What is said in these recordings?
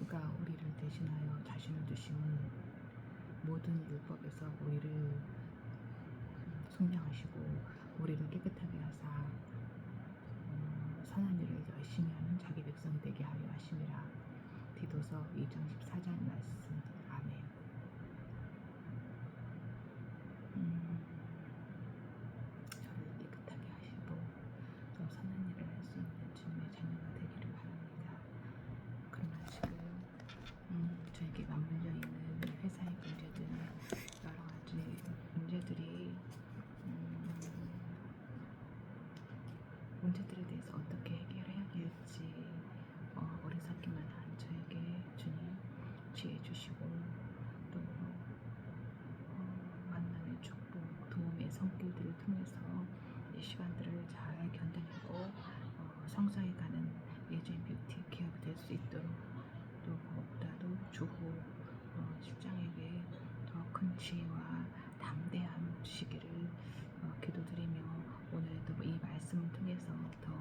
그가 우리를 대신하여 자신을 두심은 모든 율법에서 우리를 속량하시고 우리를 깨끗하게 하사 선한 일을 열심히 하는 자기 백성이 되게 하려 하심이라. 디도서 2장 14절 말씀. 아멘. 저를 깨끗하게 하시고 또 선한 일을 할 수 있는 주님의 자녀가 되기를 바랍니다. 그러나 지금 저에게 맞물려 있는 회사의 문제들, 여러 가지 문제들이 문제들에 대해서 어떻게 해결해야 될지 어리석기만 한 저에게 주님 지혜 주시고 또 만남의 축복, 도움의 손길들을 통해서 이 시간들을 잘 견뎌내고 성장해 가는 예전 뷰티 기업이 될 수 있도록 또 무엇보다도 주후 실장에게 더 큰 지혜와 담대함 주시기를 기도드리며 오늘도 이 말씀을 통해서 더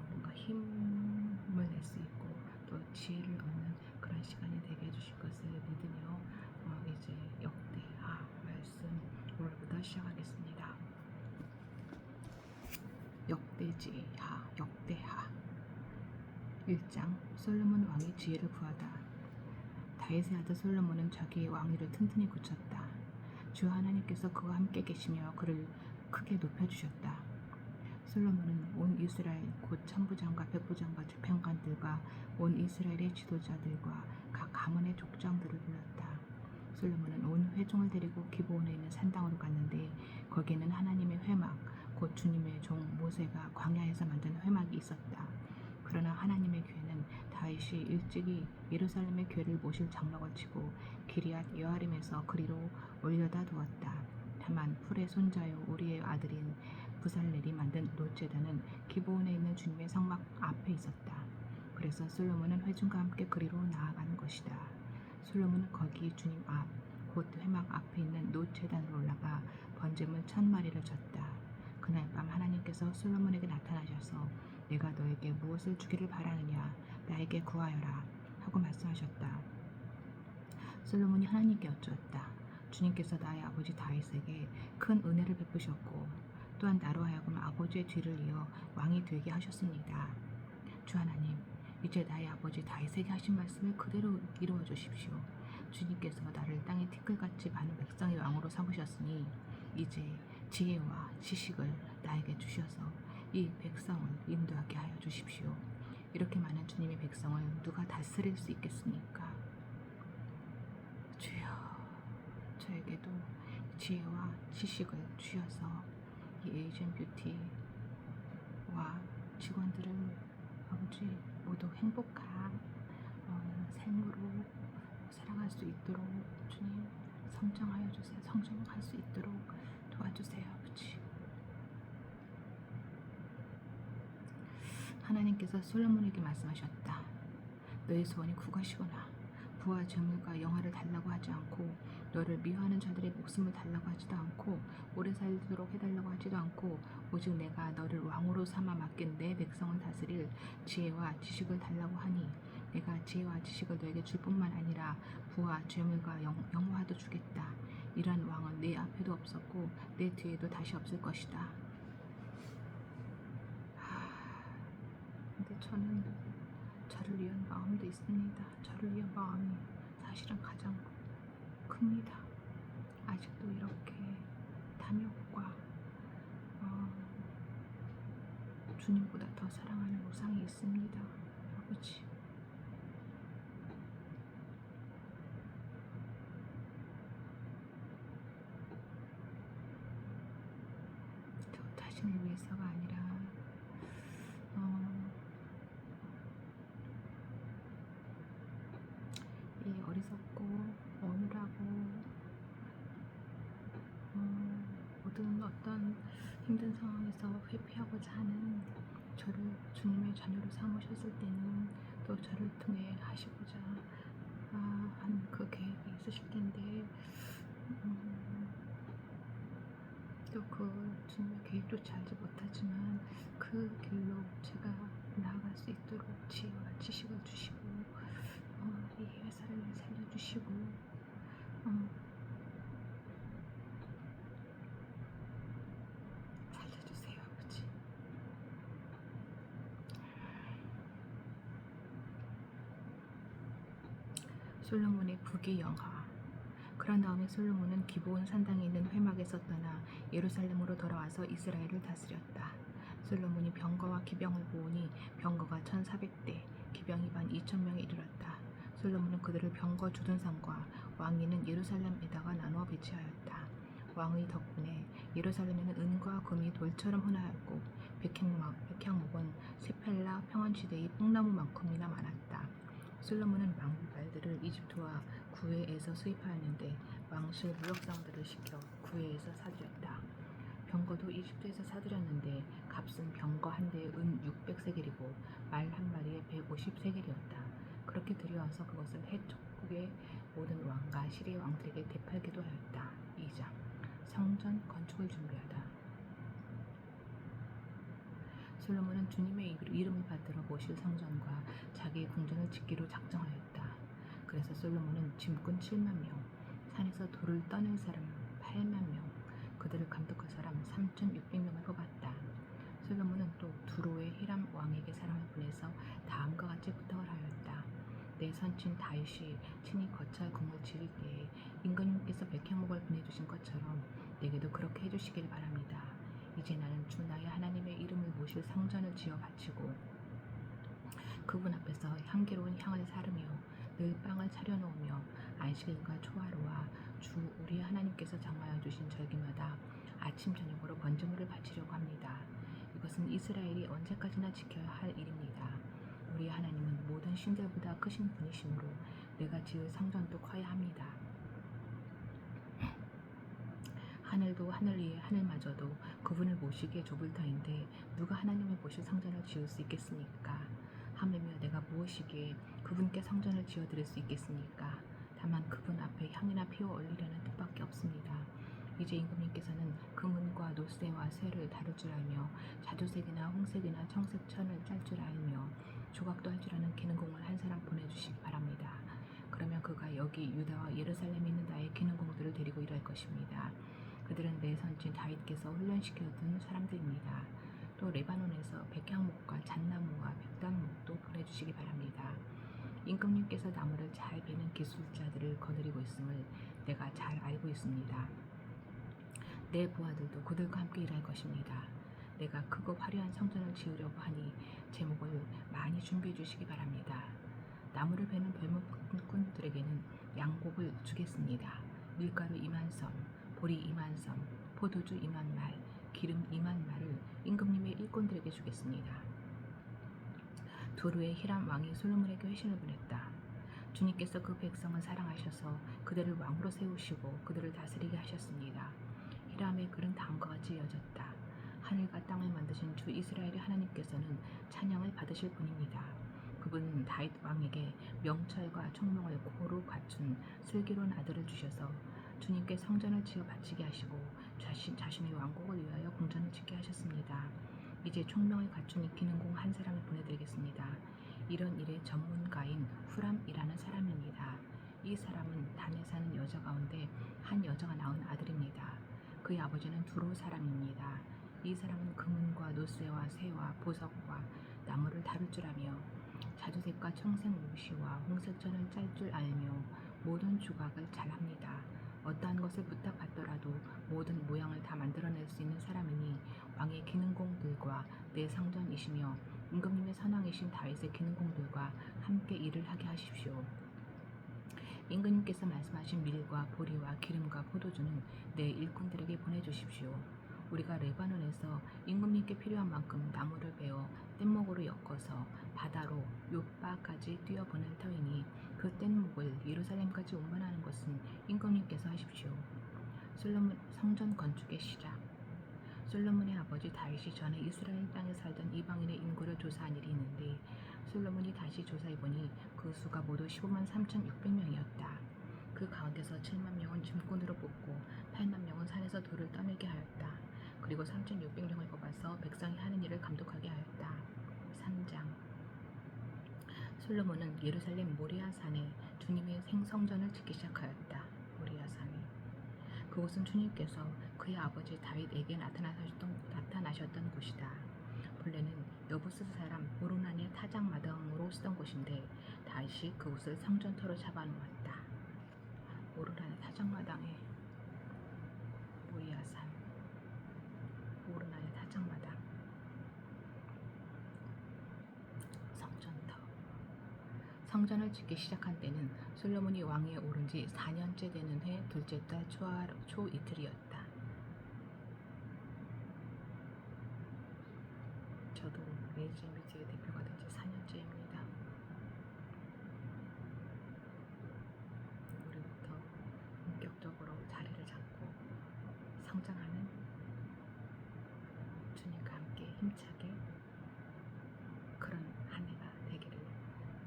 뭔가 힘을 낼 수 있고 또 지혜를 얻는 그런 시간이 되게 해주실 것을 믿으며 이제 역대하 말씀 오늘부터 시작하겠습니다. 역대하 1장. 솔로몬 왕이 지혜를 구하다. 다윗의 아들 솔로몬은 자기의 왕위를 튼튼히 굳혔다. 주 하나님께서 그와 함께 계시며 그를 크게 높여주셨다. 솔로몬은 온 이스라엘 곧 천부장과 백부장과 주평관들과 온 이스라엘의 지도자들과 각 가문의 족장들을 불렀다. 솔로몬은 온 회중을 데리고 기브온에 있는 산당으로 갔는데 거기에는 하나님의 회막 곧 주님의 종 모세가 광야에서 만든 회막이 있었다. 그러나 하나님의 궤는 다윗이 일찍이 예루살렘의 궤를 모실 장막을 치고 기리앗 여아림에서 그리로 올려다 두었다. 다만 풀의 손자요 우리의 아들인 부살렐이 만든 놋제단은 기브온에 있는 주님의 성막 앞에 있었다. 그래서 솔로몬은 회중과 함께 그리로 나아가는 것이다. 솔로몬은 거기 주님 앞, 곧 회막 앞에 있는 놋제단으로 올라가 번제물 1000마리를 졌다. 그날 밤 하나님께서 솔로몬에게 나타나셔서 내가 너에게 무엇을 주기를 바라느냐, 나에게 구하여라 하고 말씀하셨다. 솔로몬이 하나님께 여쭈었다. 주님께서 나의 아버지 다윗에게 큰 은혜를 베푸셨고 또한 나로 하여금 아버지의 뒤를 이어 왕이 되게 하셨습니다. 주 하나님, 이제 나의 아버지 다윗에게 하신 말씀을 그대로 이루어 주십시오. 주님께서 나를 땅의 티끌같이 많은 백성의 왕으로 삼으셨으니 이제 지혜와 지식을 나에게 주셔서 이 백성을 인도하게 하여 주십시오. 이렇게 많은 주님의 백성을 누가 다스릴 수 있겠습니까? 주여, 저에게도 지혜와 지식을 주셔서 이 에이전 뷰티와 직원들을 아버지 모두 행복한 삶으로 살아갈 수 있도록 주님 성장하여 주세요. 성장할 수 있도록 도와주세요, 아버지. 하나님께서 솔로몬에게 말씀하셨다. 너의 소원이 구것이구나. 부와 재물과 영화를 달라고 하지 않고 너를 미워하는 자들의 목숨을 달라고 하지도 않고 오래 살도록 해달라고 하지도 않고 오직 내가 너를 왕으로 삼아 맡긴 내 백성을 다스릴 지혜와 지식을 달라고 하니 내가 지혜와 지식을 너에게 줄 뿐만 아니라 부와 재물과 영화도 주겠다. 이러한 왕은 내 앞에도 없었고 내 뒤에도 다시 없을 것이다. 근데 저는 저를 위한 마음도 있습니다. 저를 위한 마음이 사실은 가장 큽니다. 아직도 이렇게 탐욕과 주님보다 더 사랑하는 우상이 있습니다. 아버지, 저 자신을 위해서가 아니라 이 어리석고 어눌하고 모든 어떤 힘든 상황에서 회피하고자 하는 저를 주님의 자녀로 삼으셨을 때는 또 저를 통해 하시고자 하는 그 계획이 있으실 텐데 또 그 주님의 계획조차 알지 못하지만 그 길로 제가 나아갈 수 있도록 지혜와 지식을 주시고 하시고 어, 살려주세요 아버지. 솔로몬의 국위 영화. 그런 다음에 솔로몬은 기브온 산당에 있는 회막에서 떠나 예루살렘으로 돌아와서 이스라엘을 다스렸다. 솔로몬이 병거와 기병을 모으니 병거가 1400대, 기병이 12,000명에 이르렀다. 솔로몬은 그들을 병거 주둔상과 왕위는 예루살렘에다가 나누어 배치하였다. 왕의 덕분에 예루살렘에는 은과 금이 돌처럼 흔하였고 백향목은 세펠라 평원지대의 뽕나무만큼이나 많았다. 솔로몬은 왕발들을 이집트와 구회에서 수입하였는데 왕실 무역상들을 시켜 구회에서 사들였다. 병거도 이집트에서 사들였는데 값은 병거 한 대에 은 600세겔이고 말 한 마리에 150세겔이었다. 그렇게 들여와서 그것을 해족국의 모든 왕과 시리아 왕들에게 되팔기도 하였다. 2장 성전 건축을 준비하다. 솔로몬은 주님의 이름을 받들어 모실 성전과 자기의 궁전을 짓기로 작정하였다. 그래서 솔로몬은 짐꾼 7만 명, 산에서 돌을 떠낼 사람 8만 명, 그들을 감독할 사람 3,600명을 뽑았다. 솔로몬은 또 두로의 히람 왕에게 사람을 보내서 다음과 같이 부탁을 하였다. 내 선친 다윗이 친히 거처 궁을 지을 때에 임금님께서 백향목을 보내주신 것처럼 내게도 그렇게 해주시길 바랍니다. 이제 나는 주 나의 하나님의 이름을 모실 성전을 지어 바치고 그분 앞에서 향기로운 향을 사르며 늘 빵을 차려놓으며 안식일과 초하루와 주 우리 하나님께서 정하여 주신 절기마다 아침 저녁으로 번제물을 바치려고 합니다. 이것은 이스라엘이 언제까지나 지켜야 할 일입니다. 우리 하나님은 모든 신들보다 크신 분이시므로 내가 지을 성전도 커야 합니다. 하늘도 하늘 위에 하늘마저도 그분을 모시기에 좁을 터인데 누가 하나님을 모실 성전을 지을 수 있겠습니까? 하물며 내가 무엇이기에 그분께 성전을 지어드릴 수 있겠습니까? 다만 그분 앞에 향이나 피워 올리려는 뜻밖에 없습니다. 이제 임금님께서는 금은과 노쇠와 쇠를 다룰 줄 알며 자주색이나 홍색이나 청색 천을 짤 줄 알며 조각도 할 줄 아는 기능공을 한 사람 보내주시기 바랍니다. 그러면 그가 여기 유다와 예루살렘에 있는 나의 기능공들을 데리고 일할 것입니다. 그들은 내 선진 다윗께서 훈련시켜둔 사람들입니다. 또 레바논에서 백향목과 잣나무와 백단목도 보내주시기 바랍니다. 임금님께서 나무를 잘 베는 기술자들을 거느리고 있음을 내가 잘 알고 있습니다. 내 부하들도 그들과 함께 일할 것입니다. 내가 크고 화려한 성전을 지으려고 하니 제목을 많이 준비해 주시기 바랍니다. 나무를 베는 벌목꾼들에게는 양곡을 주겠습니다. 밀가루 2만섬, 보리 2만섬, 포도주 2만말, 기름 2만말을 임금님의 일꾼들에게 주겠습니다. 두루의 히람 왕이 솔로몬에게 회신을 보냈다. 주님께서 그 백성을 사랑하셔서 그들을 왕으로 세우시고 그들을 다스리게 하셨습니다. 히람의 글은 다음과 같이 이어졌다. 하늘과 땅을 만드신 주 이스라엘의 하나님께서는 찬양을 받으실 분입니다. 그분은 다윗 왕에게 명철과 총명을 고루 갖춘 슬기로운 아들을 주셔서 주님께 성전을 지어 바치게 하시고 자신의 왕국을 위하여 궁전을 짓게 하셨습니다. 이제 총명을 갖춘 기능공 한 사람을 보내드리겠습니다. 이런 일의 전문가인 후람이라는 사람입니다. 이 사람은 단에 사는 여자 가운데 한 여자가 낳은 아들입니다. 그의 아버지는 두로 사람입니다. 이 사람은 금은과 노쇠와 쇠와 보석과 나무를 다룰 줄 아며 자주색과 청색 모시와 홍색천을 짤 줄 알며 모든 조각을 잘합니다. 어떠한 것을 부탁받더라도 모든 모양을 다 만들어낼 수 있는 사람이니 왕의 기능공들과 내 성전이시며 임금님의 선왕이신 다윗의 기능공들과 함께 일을 하게 하십시오. 임금님께서 말씀하신 밀과 보리와 기름과 포도주는 내 일꾼들에게 보내주십시오. 우리가 레바논에서 임금님께 필요한 만큼 나무를 베어 뗏목으로 엮어서 바다로 요바까지 뛰어보낼 터이니 그 뗏목을 예루살렘까지 운반하는 것은 임금님께서 하십시오. 솔로몬 성전 건축의 시작. 솔로몬의 아버지 다윗이 전에 이스라엘 땅에 살던 이방인의 인구를 조사한 일이 있는데 솔로몬이 다시 조사해보니 그 수가 모두 15만 3,600명이었다. 그 가운데서 7만 명은 짐꾼으로 뽑고 8만 명은 산에서 돌을 떠내게 하였다. 그리고 3,600명을 뽑아서 백성이 하는 일을 감독하게 하였다. 3장. 솔로몬은 예루살렘 모리아 산에 주님의 생성전을 짓기 시작하였다. 모리아 산에. 그곳은 주님께서 그의 아버지 다윗에게 나타나셨던 곳이다. 본래는 여부스 사람 오르난의 타작마당으로 쓰던 곳인데 다시 그곳을 성전터로 잡아놓았다. 오르난의 타작마당에 모리아산, 오르난의 타작마당, 성전터. 성전을 짓기 시작한 때는 솔로몬이 왕위에 오른 지 4년째 되는 해 둘째 달 초 이틀이었다. 저도 LGBT의 대표가 된 지 4년째입니다. 올해부터 본격적으로 자리를 잡고 성장하는 주님과 함께 힘차게 그런 한 해가 되기를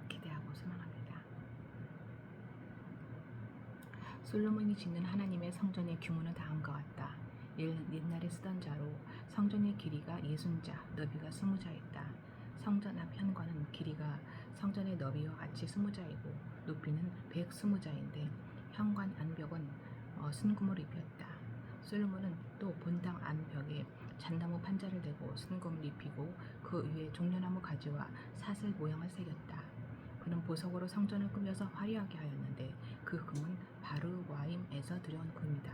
기대하고 소망합니다. 솔로몬이 짓는 하나님의 성전의 규모는 다음과 같다. 옛날에 쓰던 자로 성전의 길이가 60자, 너비가 20자였다. 성전 앞 현관은 길이가 성전의 너비와 같이 20자이고 높이는 120자인데 현관 안벽은 순금을 입혔다. 솔로몬은 또 본당 안벽에 잣나무 판자를 대고 순금을 입히고 그 위에 종려나무 가지와 사슬 모양을 새겼다. 그는 보석으로 성전을 꾸며서 화려하게 하였는데 그 금은 바르와임에서 들여온 금이다.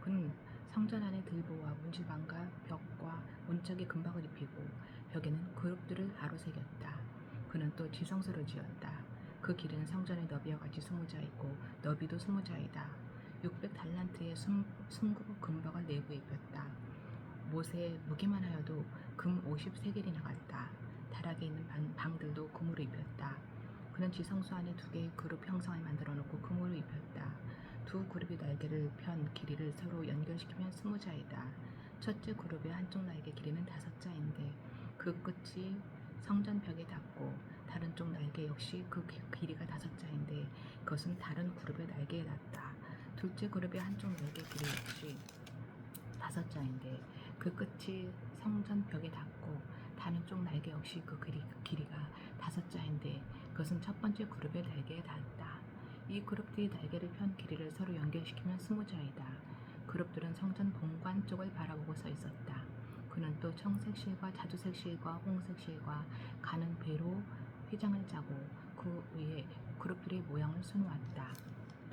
그는 성전 안에 들보와 문지방과 벽과 문짝에 금박을 입히고 벽에는 그룹들을 아로새겼다. 그는 또 지성소를 지었다. 그 길이는 성전의 너비와 같이 20자이고 너비도 20자이다. 600달란트의 순금 금박을 내부에 입혔다. 못에 무게만 하여도 금 50세겔이 나갔다. 다락에 있는 방들도 금으로 입혔다. 그는 지성소 안에 2개의 그룹 형상을 만들어 놓고 금으로 입혔다. 2 그룹의 날개를 편 길이를 서로 연결시키면 20자이다. 첫째 그룹의 한쪽 날개 길이는 5자인데 그 끝이 성전 벽에 닿고 다른 쪽 날개 역시 그 길이가 5자인데 그것은 다른 그룹의 날개에 닿다. 둘째 그룹의 한쪽 날개 길이 역시 5자인데 그 끝이 성전 벽에 닿고 다른 쪽 날개 역시 그 길이가 5자인데 그것은 첫 번째 그룹의 날개에 닿았다. 이 그룹들이 날개를 편 길이를 서로 연결시키면 20자이다. 그룹들은 성전 본관 쪽을 바라보고 서 있었다. 그는 또 청색 실과 자두색 실과 홍색 실과 가는 배로 휘장을 짜고 그 위에 그룹들의 모양을 수놓았다.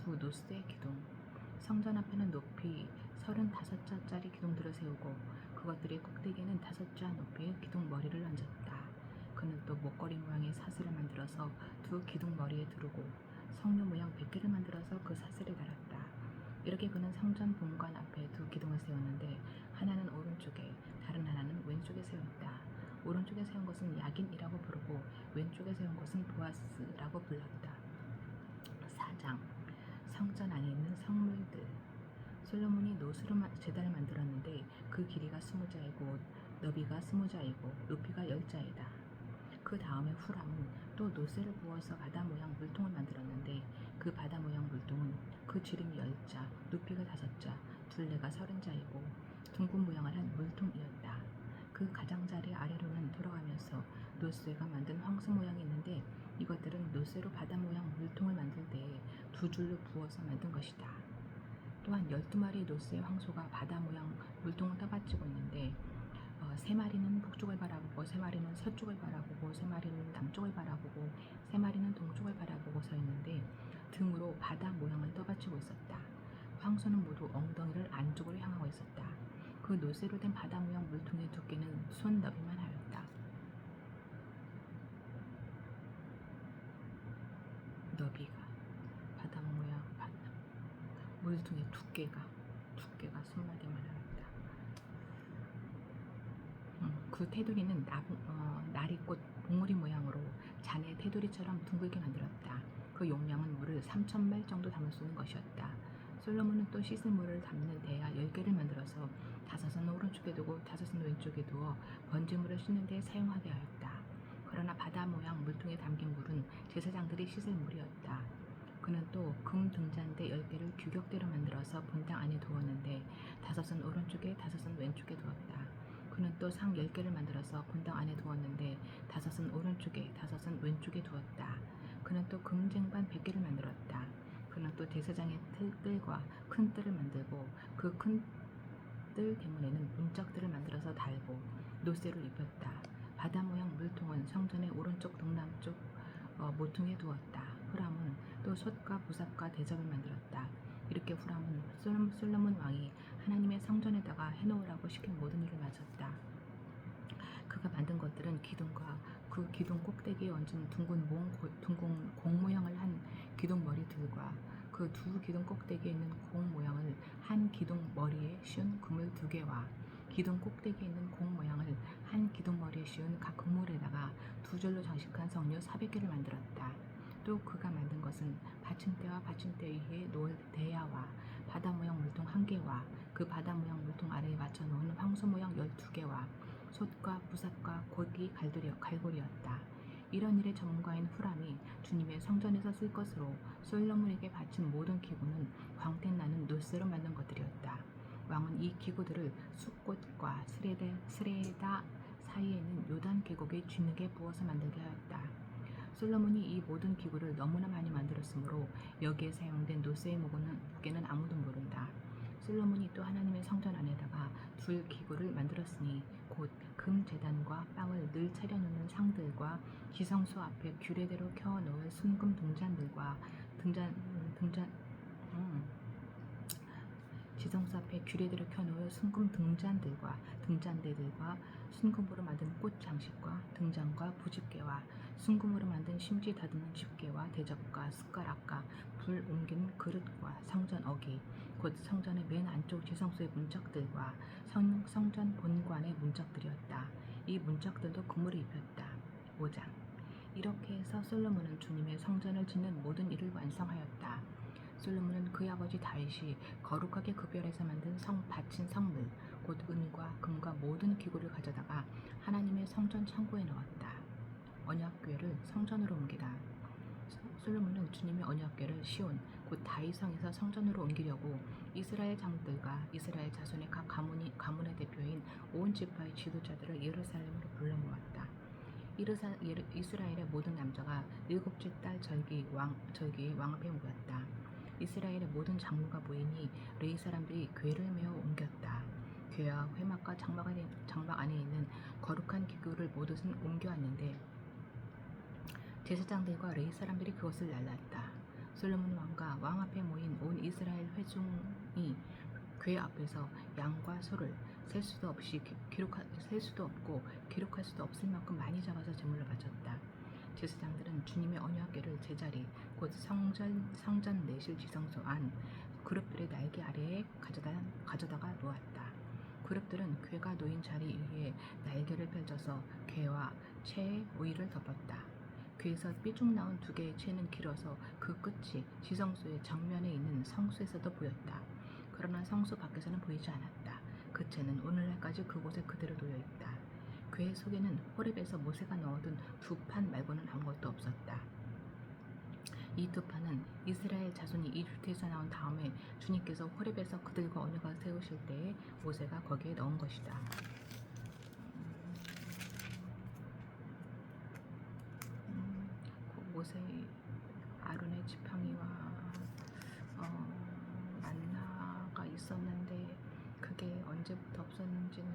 2 노스의 기둥. 성전 앞에는 높이 35자짜리 기둥들을 세우고 그것들의 꼭대기에는 5자 높이의 기둥 머리를 얹었다. 그는 또 목걸이 모양의 사슬을 만들어서 2 기둥 머리에 두르고 성류 모양 100개를 만들어서 그 사슬에 달았다. 이렇게 그는 성전 본관 앞에 2 기둥을 세웠는데 하나는 오른쪽에 다른 하나는 왼쪽에 세웠다. 오른쪽에 세운 것은 야긴이라고 부르고 왼쪽에 세운 것은 보아스라고 불렀다. 4장. 성전 안에 있는 성물들. 솔로몬이 노수로 제단을 만들었는데 그 길이가 20자이고 너비가 20자이고 높이가 10자이다. 그 다음에 후람은 또 노쇠를 부어서 바다 모양 물통을 만들었는데 그 바다 모양 물통은 그 지름이 10자, 높이가 5자, 둘레가 30자이고 둥근 모양을 한 물통이었다. 그 가장자리 아래로는 돌아가면서 노쇠가 만든 황소 모양이 있는데 이것들은 노쇠로 바다 모양 물통을 만들 때에 2줄로 부어서 만든 것이다. 또한 12마리의 노쇠의 황소가 바다 모양 물통을 떠받치고 있는데 3마리는 북쪽을 바라보고 3마리는 서쪽을 바라보고 3마리는 남쪽을 바라보고 3마리는 동쪽을 바라보고 서 있는데 등으로 바다 모양을 떠받치고 있었다. 황소는 모두 엉덩이를 안쪽으로 향하고 있었다. 그 노쇠로 된 바다 모양 물통의 두께는 손 너비만 하였다. 너비가 바다 모양 물통의 두께가 손마디만 하였다. 그 테두리는 나리꽃 봉우리 모양으로 잔의 테두리처럼 둥글게 만들었다. 그 용량은 물을 3,000말 정도 담을 수 있는 것이었다. 솔로몬은 또 씻을 물을 담는 대야 10개를 만들어서 5은 오른쪽에 두고 5은 왼쪽에 두어 번제물을 씻는 데 사용하게 하였다. 그러나 바다 모양 물통에 담긴 물은 제사장들이 씻을 물이었다. 그는 또 금 등잔대 10개를 규격대로 만들어서 본당 안에 두었는데 5은 오른쪽에 5은 왼쪽에 두었다. 그는 또 상 10개를 만들어서 본당 안에 두었는데 5은 오른쪽에 5은 왼쪽에 두었다. 그는 또 금쟁반 100개를 만들었다. 그는 또 제사장의 뜰과 큰 뜰을 만들고 그 큰 뜰 대문에는 문짝들을 만들어서 달고 노쇠를 입혔다. 바다 모양 물통은 성전의 오른쪽 동남쪽 모퉁이에 두었다. 후람은 또 솥과 부삽과 대접을 만들었다. 이렇게 후람은 솔로몬 왕이 하나님의 성전에다가 해놓으라고 시킨 모든 일을 마쳤다. 그가 만든 것들은 기둥과 그 기둥 꼭대기에 얹은 둥근 공 모양을 한 기둥 머리들과 그 두 기둥 꼭대기에 있는 공 모양을 한 기둥 머리에 씌운 그물 2개와 기둥 꼭대기에 있는 공 모양을 한 기둥 머리에 씌운 각 그물에다가 2줄로 장식한 성류 400개를 만들었다. 또 그가 만든 것은 받침대와 받침대 위에 놓을 대야와 바다 모양 물통 1개와 그 바다 모양 물통 아래에 맞춰 놓은 황소 모양 12개와 솥과 부삽과 고기 갈고리였다. 이런 일의 전문가인 후람이 주님의 성전에서 쓸 것으로 솔로몬에게 바친 모든 기구는 광택 나는 노쇠로 만든 것들이었다. 왕은 이 기구들을 숫꽃과 스레다 사이에 있는 요단 계곡의 쥐늑에 부어서 만들게 하였다. 솔로몬이 이 모든 기구를 너무나 많이 만들었으므로 여기에 사용된 노쇠의 무게는 아무도 모른다. 솔로몬이 또 하나님의 성전 안에다가 둘 기구를 만들었으니 곧 금제단과 빵을 늘 차려놓는 상들과 지성소 앞에 규례대로 켜놓을 순금 지성소 앞에 규례대로 켜놓을 순금 등잔대들과 순금으로 만든 꽃 장식과 등잔과 부집개와 순금으로 만든 심지 다듬는 집게와 대접과 숟가락과 불 옮기는 그릇과 성전 어기 곧 성전의 맨 안쪽 지성소의 문짝들과 성전 본관의 문짝들이었다. 이 문짝들도 그물을 입혔다. 5장. 이렇게 해서 솔로몬은 주님의 성전을 짓는 모든 일을 완성하였다. 솔로몬은 그의 아버지 다윗이 거룩하게 구별해서 만든 바친 성물 곧 은과 금과 모든 기구를 가져다가 하나님의 성전 창고에 넣었다. 언약궤를 성전으로 옮기다. 솔로몬은 주님의 언약궤를 시온 곧 다윗성에서 성전으로 옮기려고 이스라엘 장들과 이스라엘 자손의 각 가문의 대표인 온 지파의 지도자들을 예루살렘으로 불러 모았다. 이스라엘의 모든 남자가 7째 달 절기에 왕 앞에 모였다. 이스라엘의 모든 장로가 모이니 레위 사람들이 궤를 메어 옮겼다. 궤와 회막과 장막 안에 있는 거룩한 기구를 모두 옮겨왔는데 제사장들과 레위 사람들이 그것을 날랐다. 솔로몬 왕과 왕 앞에 모인 온 이스라엘 회중이 궤 앞에서 양과 소를 셀 수도 없고 기록할 수도 없을 만큼 많이 잡아서 제물로 바쳤다. 제사장들은 주님의 언약궤를 제자리 곧 성전 내실 지성소 안 그룹들의 날개 아래에 가져다가 놓았다. 그룹들은 궤가 놓인 자리 위에 날개를 펼쳐서 궤와 채의 우위를 덮었다. 궤에서 삐쭉 나온 2개의 채는 길어서 그 끝이 지성소의 정면에 있는 성수에서도 보였다. 그러나 성소 밖에서는 보이지 않았다. 그 채는 오늘날까지 그곳에 그대로 놓여있다. 궤 속에는 호렙에서 모세가 넣어둔 2판 말고는 아무것도 없었다. 이 2판은 이스라엘 자손이 이집트에서 나온 다음에 주님께서 호렙에서 그들과 언약을 세우실 때에 모세가 거기에 넣은 것이다. 모세 아론의 지팡이와 만나가 있었는데 그게 언제부터 없었는지는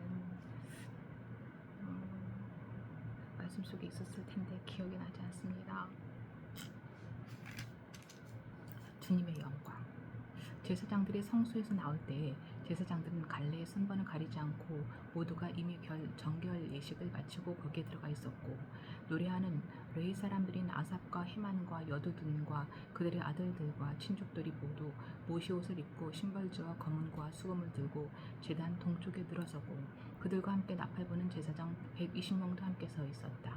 말씀 속에 있었을 텐데 기억이 나지 않습니다. 주님의 영광. 제사장들이 성소에서 나올 때에 제사장들은 갈래의 순번을 가리지 않고 모두가 이미 정결 예식을 마치고 거기에 들어가 있었고 노래하는 레위 사람들인 아삽과 헤만과 여두둔과 그들의 아들들과 친족들이 모두 모시옷을 입고 신벌주와 검은과 수금을 들고 제단 동쪽에 늘어서고 그들과 함께 나팔 부는 제사장 120명도 함께 서 있었다.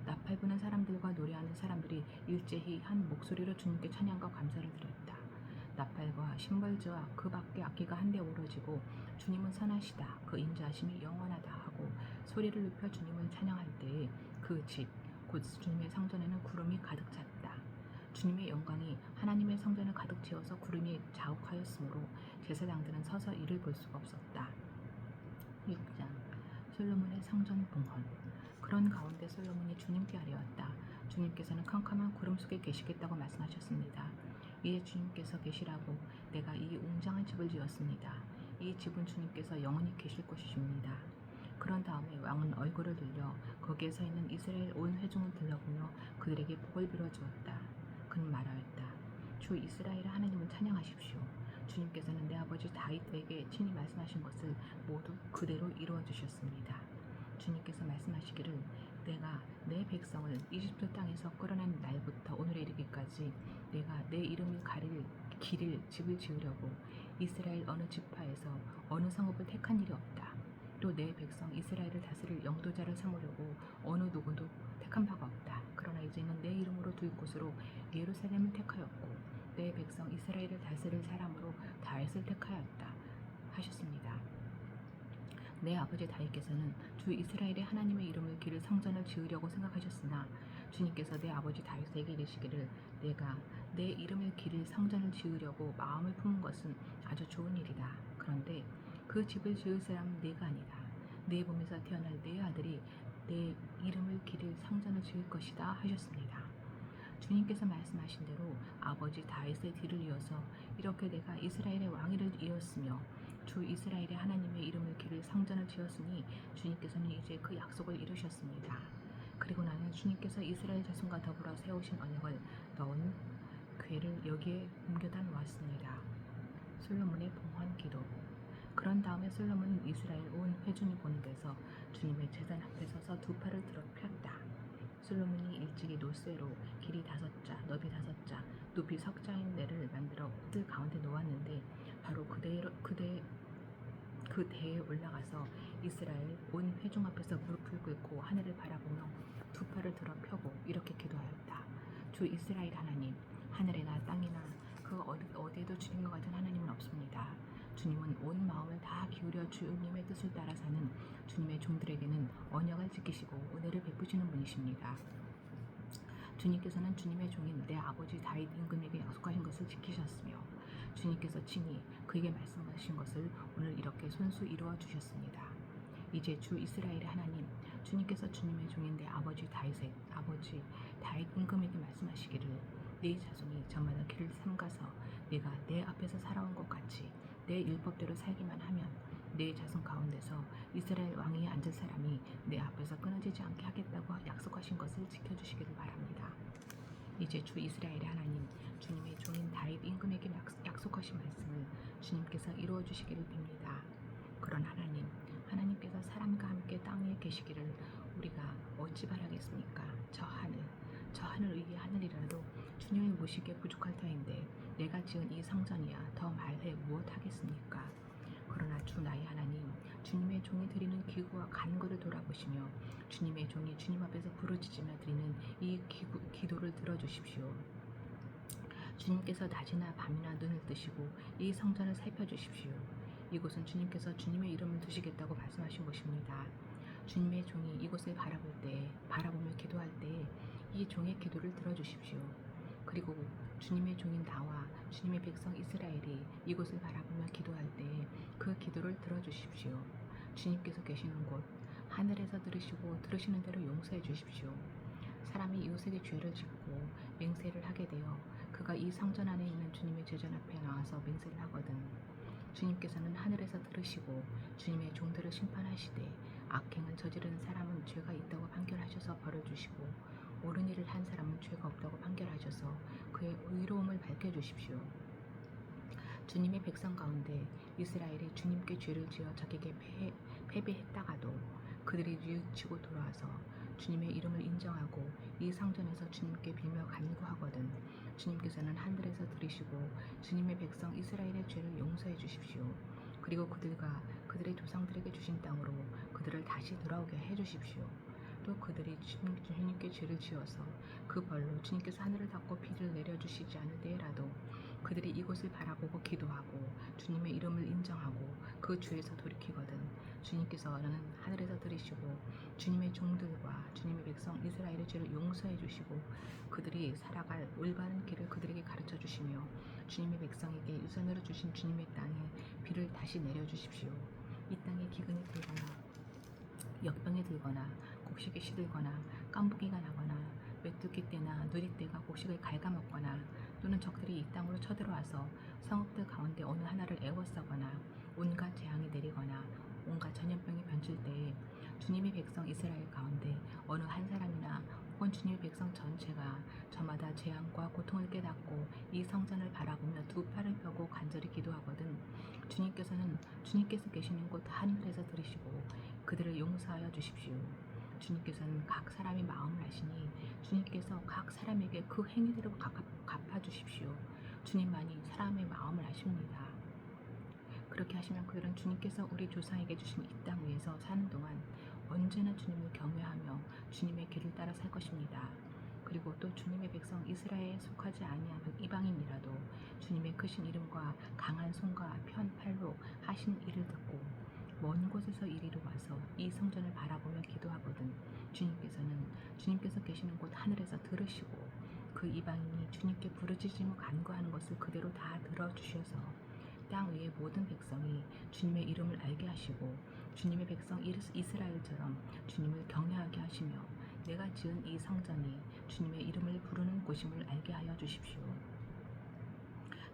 나팔 부는 사람들과 노래하는 사람들이 일제히 한 목소리로 주님께 찬양과 감사를 드렸다. 나팔과 신벌주와 그 밖에 악기가 한데 오러지고 주님은 선하시다 그 인자하심이 영원하다 하고 소리를 높여 주님을 찬양할 때에 그 집 곧 주님의 성전에는 구름이 가득 찼다. 주님의 영광이 하나님의 성전을 가득 채워서 구름이 자욱하였으므로 제사장들은 서서 이를 볼 수가 없었다. 6장. 솔로몬의 성전 봉헌. 그런 가운데 솔로몬이 주님께 아뢰었다. 주님께서는 캄캄한 구름 속에 계시겠다고 말씀하셨습니다. 이에 주님께서 계시라고 내가 이 웅장한 집을 지었습니다. 이 집은 주님께서 영원히 계실 곳이십니다. 그런 다음에 왕은 얼굴을 들려 거기에 서 있는 이스라엘 온 회중을 들러보며 그들에게 복을 빌어주었다. 그는 말하였다. 주 이스라엘의 하나님을 찬양하십시오. 주님께서는 내 아버지 다윗에게 친히 말씀하신 것을 모두 그대로 이루어 주셨습니다. 주님께서 말씀하시기를 내가 내 백성을 이집트 땅에서 끌어낸 날부터 오늘에 이르기까지 내가 내 이름을 가릴 길을 집을 지으려고 이스라엘 어느 지파에서 어느 성읍을 택한 일이 없다. 또 내 백성 이스라엘을 다스릴 영도자를 삼으려고 어느 누구도 택한 바가 없다. 그러나 이제는 내 이름으로 둘 곳으로 예루살렘을 택하였고 내 백성 이스라엘을 다스릴 사람으로 다윗을 택하였다 하셨습니다. 내 아버지 다윗께서는 주 이스라엘의 하나님의 이름을 기를 성전을 지으려고 생각하셨으나 주님께서 내 아버지 다윗에게 이르시기를 내가 내 이름을 기를 성전을 지으려고 마음을 품은 것은 아주 좋은 일이다. 그런데 그 집을 지을 사람은 내가 아니다. 내 몸에서 태어날 내 아들이 내 이름을 기를 성전을 지을 것이다 하셨습니다. 주님께서 말씀하신 대로 아버지 다윗의 뒤를 이어서 이렇게 내가 이스라엘의 왕위를 이었으며 주 이스라엘의 하나님의 이름을 기를 성전을 지었으니 주님께서는 이제 그 약속을 이루셨습니다. 그리고 나는 주님께서 이스라엘 자손과 더불어 세우신 언약을 넣은 궤를 여기에 옮겨다 놓았습니다. 솔로몬의 봉헌 기도. 그런 다음에 솔로몬은 이스라엘 온 회중이 보는 데서 주님의 제단 앞에 서서 두 팔을 들어 폈다. 솔로몬이 일찍이 노쇠로 길이 5자, 너비 5자, 높이 석자인 데를 만들어 뜰 가운데 놓았는데 바로 그 대에 올라가서 이스라엘 온 회중 앞에서 무릎을 꿇고 하늘을 바라보며 두 팔을 들어 펴고 이렇게 기도하였다. 주 이스라엘 하나님, 하늘이나 땅이나 그 어디에도 주님과 같은 하나님은 없습니다. 주님은 온 마음을 다 기울여 주님의 뜻을 따라 사는 주님의 종들에게는 언약을 지키시고 은혜를 베푸시는 분이십니다. 주님께서는 주님의 종인 내 아버지 다윗 임금에게 약속하신 것을 지키셨으며 주님께서 친히 그에게 말씀하신 것을 오늘 이렇게 손수 이루어 주셨습니다. 이제 주 이스라엘의 하나님, 주님께서 주님의 종인 내 아버지 다윗 임금에게 말씀하시기를 네 자손이 저마다 길을 삼가서 내가 내 앞에서 살아온 것 같이 내 율법대로 살기만 하면 내 자손 가운데서 이스라엘 왕위에 앉을 사람이 내 앞에서 끊어지지 않게 하겠다고 약속하신 것을 지켜주시기를 바랍니다. 이제 주 이스라엘의 하나님, 주님의 종인 다윗 임금에게 약속하신 말씀을 주님께서 이루어 주시기를 빕니다. 그런 하나님께서 사람과 함께 땅 위에 계시기를 우리가 어찌 바라겠습니까? 저 하늘 위의 하늘이라도 주님을 모시기에 부족할 터인데 내가 지은 이 성전이야 더 말해 무엇하겠습니까? 그러나 주 나의 하나님, 주님의 종이 드리는 기구와 간구를 돌아보시며 주님의 종이 주님 앞에서 부르짖으며 드리는 이 기도를 들어주십시오. 주님께서 낮이나 밤이나 눈을 뜨시고 이 성전을 살펴주십시오. 이곳은 주님께서 주님의 이름을 두시겠다고 말씀하신 곳입니다. 주님의 종이 이곳을 바라보며 기도할 때에 이 종의 기도를 들어주십시오. 그리고 주님의 종인 나와 주님의 백성 이스라엘이 이곳을 바라보며 기도할 때에 그 기도를 들어주십시오. 주님께서 계시는 곳 하늘에서 들으시는 대로 용서해 주십시오. 사람이 이웃에게 죄를 짓고 맹세를 하게 되어 그가 이 성전 안에 있는 주님의 제전 앞에 나와서 맹세를 하거든 주님께서는 하늘에서 들으시고 주님의 종들을 심판하시되 악행을 저지른 사람은 죄가 있다고 판결하셔서 벌어주시고 옳은 일을 한 사람은 죄가 없다고 판결하셔서 그의 의로움을 밝혀주십시오. 주님의 백성 가운데 이스라엘이 주님께 죄를 지어 적에게 패배했다가도 그들이 뉘우치고 돌아와서 주님의 이름을 인정하고 이 성전에서 주님께 빌며 간구하거든 주님께서는 하늘에서 들으시고 주님의 백성 이스라엘의 죄를 용서해 주십시오. 그리고 그들과 그들의 조상들에게 주신 땅으로 그들을 다시 돌아오게 해 주십시오. 또 그들이 주님께 죄를 지어서 그 벌로 주님께서 하늘을 닫고 비를 내려주시지 않을 때라도 그들이 이곳을 바라보고 기도하고 주님의 이름을 인정하고 그 죄에서 돌이키거든 주님께서는 하늘에서 들으시고 주님의 종들과 주님의 백성 이스라엘의 죄를 용서해 주시고 그들이 살아갈 올바른 길을 그들에게 가르쳐 주시며 주님의 백성에게 유산으로 주신 주님의 땅에 비를 다시 내려주십시오. 이 땅에 기근이 들거나 역병이 들거나 곡식이 시들거나 깐부기가 나거나 메뚜기 떼나 누리 떼가 곡식을 갉아먹거나 또는 적들이 이 땅으로 쳐들어와서 성읍들 가운데 어느 하나를 애워싸거나 온갖 재앙이 내리거나 온갖 전염병이 번질 때에 주님의 백성 이스라엘 가운데 어느 한 사람이나 혹은 주님의 백성 전체가 저마다 재앙과 고통을 깨닫고 이 성전을 바라보며 두 팔을 펴고 간절히 기도하거든 주님께서 계시는 곳 하늘에서 들으시고 그들을 용서하여 주십시오. 주님께서는 각 사람의 마음을 아시니 주님께서 각 사람에게 그 행위대로 갚아주십시오. 주님만이 사람의 마음을 아십니다. 그렇게 하시면 그들은 주님께서 우리 조상에게 주신 이 땅 위에서 사는 동안 언제나 주님을 경외하며 주님의 길을 따라 살 것입니다. 그리고 또 주님의 백성 이스라엘에 속하지 아니한 이방인이라도 주님의 크신 이름과 강한 손과 편 팔로 하신 일을 듣고 먼 곳에서 이리로 와서 이 성전을 바라보며 기도하거든 주님께서 계시는 곳 하늘에서 들으시고 그 이방인이 주님께 부르짖으며 간구하는 것을 그대로 다 들어주셔서 땅 위의 모든 백성이 주님의 이름을 알게 하시고 주님의 백성 이스라엘처럼 주님을 경외하게 하시며 내가 지은 이 성전이 주님의 이름을 부르는 곳임을 알게 하여 주십시오.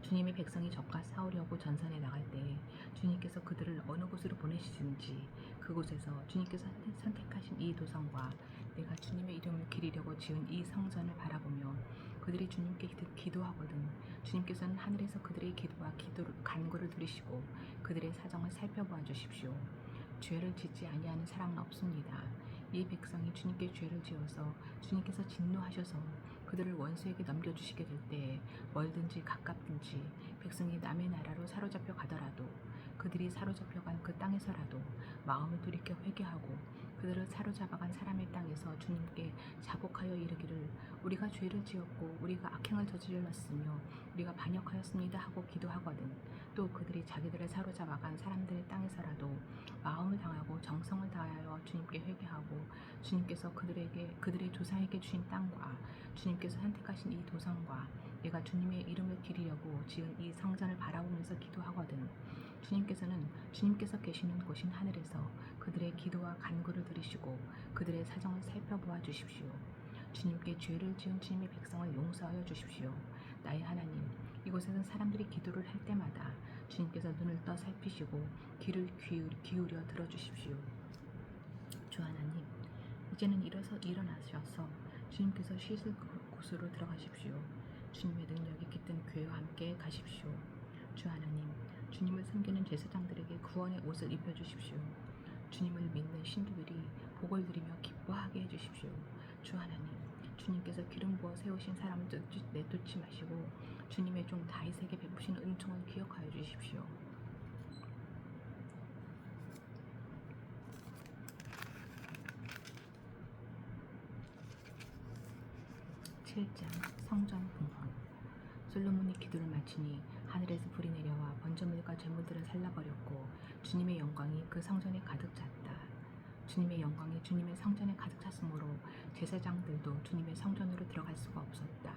주님의 백성이 적과 싸우려고 전선에 나갈 때에 주님께서 그들을 어느 곳으로 보내시든지 그곳에서 주님께서 선택하신 이 도성과 내가 주님의 이름을 기리려고 지은 이 성전을 바라보며 그들이 주님께 기도하거든 주님께서는 하늘에서 그들의 기도와 간구를 들으시고 그들의 사정을 살펴보아 주십시오. 죄를 짓지 아니하는 사람은 없습니다. 이 백성이 주님께 죄를 지어서 주님께서 진노하셔서 그들을 원수에게 넘겨주시게 될 때에 멀든지 가깝든지 백성이 남의 나라로 사로잡혀 가더라도 그들이 사로잡혀간 그 땅에서라도 마음을 돌이켜 회개하고 그들을 사로잡아간 사람의 땅에서 주님께 자복하여 이르기를 우리가 죄를 지었고 우리가 악행을 저질렀으며 우리가 반역하였습니다 하고 기도하거든 또 그들이 자기들을 사로잡아간 사람들의 땅에서라도 마음을 당하고 정성을 다하여 주님께 회개하고 주님께서 그들의 조상에게 주신 땅과 주님께서 선택하신 이 도성과 내가 주님의 이름을 기리려고 지은 이 성전을 바라보면서 기도하거든 주님께서 계시는 곳인 하늘에서 그들의 기도와 간구를 들으시고 그들의 사정을 살펴보아 주십시오. 주님께 죄를 지은 주님의 백성을 용서하여 주십시오. 나의 하나님, 이곳에서 사람들이 기도를 할 때마다 주님께서 눈을 떠 살피시고 귀를 기울여 들어주십시오. 주 하나님, 이제는 일어나셔서 주님께서 쉬실 곳으로 들어가십시오. 주님의 능력이 깃든 교회와 함께 가십시오. 주 하나님, 주님을 섬기는 제사장들에게 구원의 옷을 입혀주십시오. 주님을 믿는 신도들이 복을 누리며 기뻐하게 해주십시오. 주 하나님, 주님께서 기름 부어 세우신 사람을 내쫓지 마시고 주님의 종 다윗에게 베푸신 은총을 기억하여 주십시오. 7장 성전 봉헌. 솔로몬이 기도를 마치니 하늘에서 불이 내려와 번제물과 제물들을 살라버렸고 주님의 영광이 그 성전에 가득 찼다. 주님의 영광이 주님의 성전에 가득 찼으므로 제사장들도 주님의 성전으로 들어갈 수가 없었다.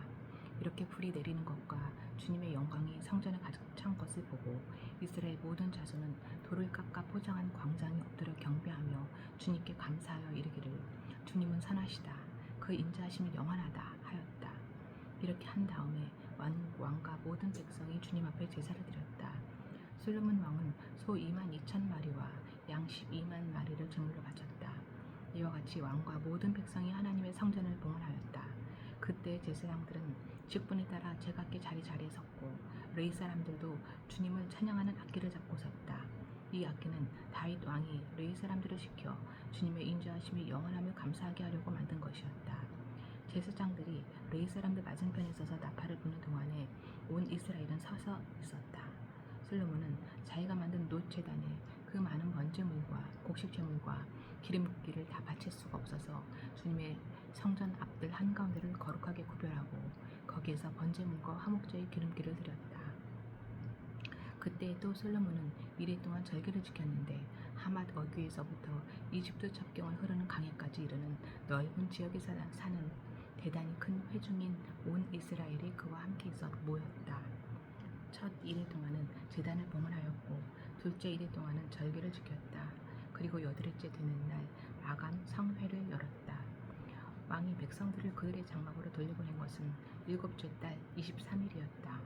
이렇게 불이 내리는 것과 주님의 영광이 성전에 가득 찬 것을 보고 이스라엘 모든 자손은 돌을 깎아 포장한 광장에 엎드려 경배하며 주님께 감사하여 이르기를 주님은 선하시다. 그 인자하심이 영원하다 하였다. 이렇게 한 다음에 왕과 모든 백성이 주님 앞에 제사를 드렸다. 솔로몬 왕은 소 22,000마리와 양 12만 마리를 제물로 바쳤다. 이와 같이 왕과 모든 백성이 하나님의 성전을 봉헌하였다. 그때 제사장들은 직분에 따라 제각기 자리에 섰고 레위 사람들도 주님을 찬양하는 악기를 잡고 섰다. 이 악기는 다윗 왕이 레위 사람들을 시켜 주님의 인자하심이 영원함을 감사하게 하려고 만든 것이었다. 제사장들이 레위 사람들 맞은편에 서서 나팔을 부는 동안에 온 이스라엘은 서서 있었다. 솔로몬은 자기가 만든 놋제단에 그 많은 번제물과 곡식제물과 기름기를 다 바칠 수가 없어서 주님의 성전 앞들 한가운데를 거룩하게 구별하고 거기에서 번제물과 화목제의 기름기를 드렸다. 그때 또 솔로몬은 이래 동안 절기를 지켰는데 하맛 어귀에서부터 이집트 접경을 흐르는 강에까지 이르는 넓은 지역에 사는 대단히 큰 회중인 온 이스라엘이 그와 함께 있어 모였다. 첫 이래 동안은 제단을 봉헌하였고 둘째 이래 동안은 절기를 지켰다. 그리고 여드레째 되는 날 아간 상회를 열었다. 왕이 백성들을 그들의 장막으로 돌려보낸 것은 일곱째 달 23일이었다.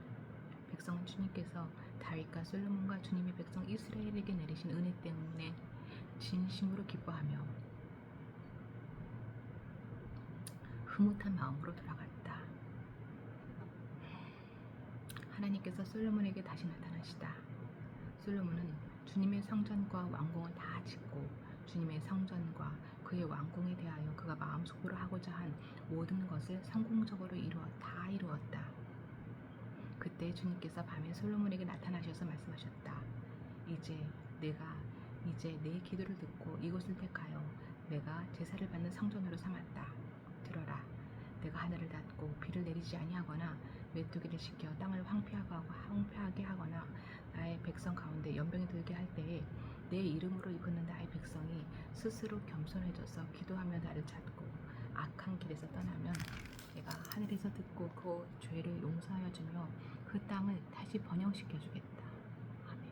백성은 주님께서 다윗과 솔로몬과 주님의 백성 이스라엘에게 내리신 은혜 때문에 진심으로 기뻐하며 흐뭇한 마음으로 돌아갔다. 하나님께서 솔로몬에게 다시 나타나시다. 솔로몬은 주님의 성전과 왕궁을 다 짓고 주님의 성전과 그의 왕궁에 대하여 그가 마음속으로 하고자 한 모든 것을 성공적으로 다 이루었다. 그때 주님께서 밤에 솔로몬에게 나타나셔서 말씀하셨다. 이제 내 기도를 듣고 이곳을 택하여 내가 제사를 받는 성전으로 삼았다. 들어라. 내가 하늘을 닫고 비를 내리지 아니하거나 메뚜기를 시켜 땅을 황폐하게 하거나 나의 백성 가운데 연병이 들게 할 때에 내 이름으로 이끄는 나의 백성이 스스로 겸손해져서 기도하며 나를 찾고 악한 길에서 떠나면 내가 하늘에서 듣고 그 죄를 용서하여 주며 그 땅을 다시 번영시켜 주겠다. 아멘.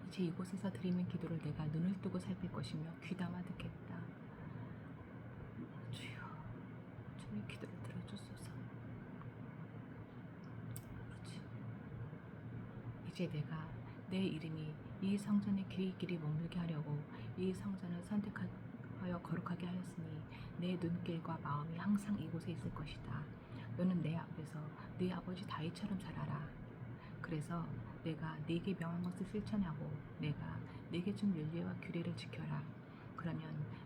이제 이곳에서 드리는 기도를 내가 눈을 뜨고 살필 것이며 귀담아 듣겠다. 주여, 주의 기도를 들어주소서. 그렇지. 이제 내가 내 이름이 이 성전의 길이 머물게 하려고 이 성전을 선택하여 거룩하게 하였으니 내 눈길과 마음이 항상 이곳에 있을 것이다. 너는 내 앞에서 네 아버지 다윗처럼 살아라. 그래서 내가 네게 명한 것을 실천하고 내가 네게 준 윤례와 규례를 지켜라. 그러면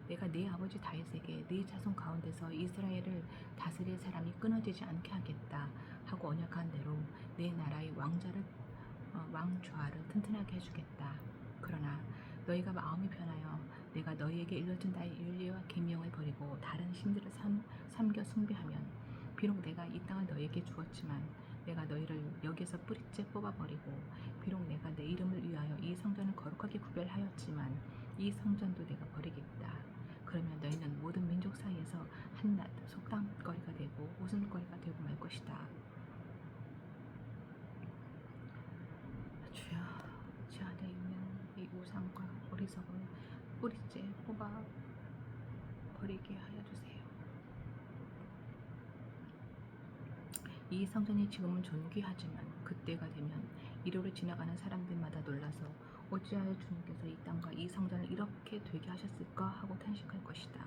내가 네 아버지 다윗에게 네 자손 가운데서 이스라엘을 다스릴 사람이 끊어지지 않게 하겠다 하고 언약한 대로 내 나라의 왕좌를 튼튼하게 해주겠다. 그러나 너희가 마음이 변하여 내가 너희에게 일러준 나의 윤례와 계명을 버리고 다른 신들을 섬겨 숭배하면 비록 내가 이 땅을 너희에게 주었지만 내가 너희를 여기에서 뿌리째 뽑아버리고 비록 내가 내 이름을 위하여 이 성전을 거룩하게 구별하였지만 이 성전도 내가 버리겠다. 그러면 너희는 모든 민족 사이에서 한낱 속담거리가 되고 웃음거리가 되고 말 것이다. 주여, 제 안에 있는 이 우상과 어리석을 뿌리째 뽑아 버리게 하여 주세요. 이 성전이 지금은 존귀하지만 그때가 되면 이로를 지나가는 사람들마다 놀라서 어찌하여 주님께서 이 땅과 이 성전을 이렇게 되게 하셨을까 하고 탄식할 것이다.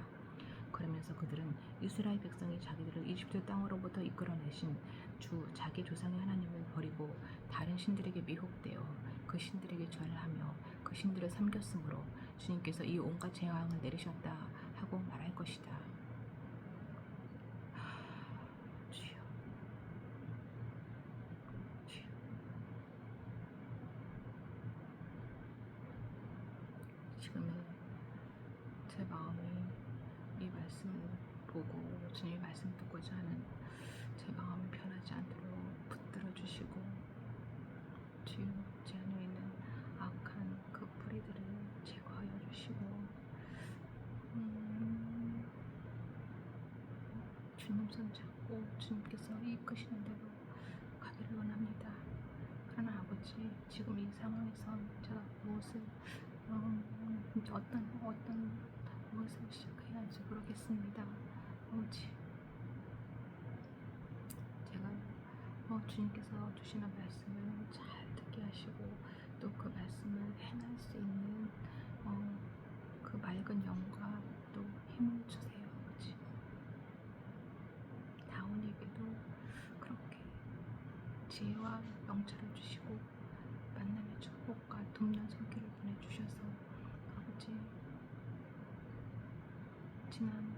그러면서 그들은 이스라엘 백성이 자기들을 이집트 땅으로부터 이끌어내신 주 자기 조상의 하나님을 버리고 다른 신들에게 미혹되어 그 신들에게 절하며 그 신들을 섬겼으므로 주님께서 이 온갖 재앙을 내리셨다 하고 말할 것이다. 주여, 주여. 지금의 제 마음이 이 말씀을 보고 주님의 말씀 듣고자 하는 제 마음이 변하지 않도록 붙들어 주시고 주여, 제 안에 있는 악한 그 뿌리들을 제거하여 주시고 주님 손 잡고 주님께서 이끄시는 대로 가기를 원합니다. 그러나 아버지, 지금 이 상황에서 제가 무엇을 무엇을 시작해야 할지 모르겠습니다. 아버지, 제가 주님께서 주시는 말씀을 잘 듣게 하시고 또 그 말씀을 행할 수 있는 그 맑은 영과 또 힘을 주세요. 아버지, 다운에게도 그렇게 지혜와 명철을 주시고 만남의 축복과 돕는 손길을 보내주셔서 아버지, 지난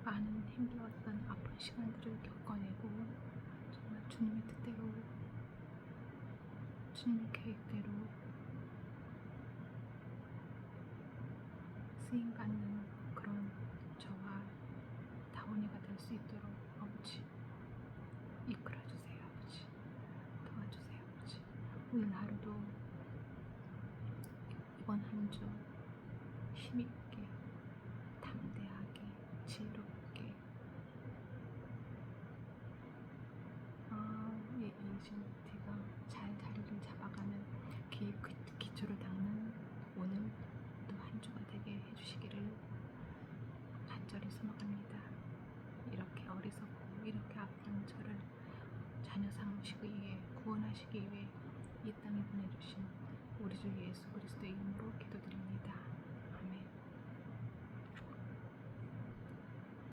많은 힘들었던 아픈 시간들을 겪어내고 정말 주님의 뜻대로 주님의 계획대로 쓰임받는 그런 저와 다원이가 될 수 있도록 아버지 이끌어주세요. 아버지, 도와주세요. 아버지, 오늘 하루도 이번 한 주 힘있게 담대하게 지혜롭게 이 에이전트가 잘 자리를 잡아가는 기초를 닦는 오늘 또 한 주가 되게 선언합니다. 이렇게 어리석고 이렇게 아픈 저를 자녀 삼으시기 위해 구원하시기 위해 이 땅에 보내주신 우리 주 예수 그리스도의 이름으로 기도드립니다.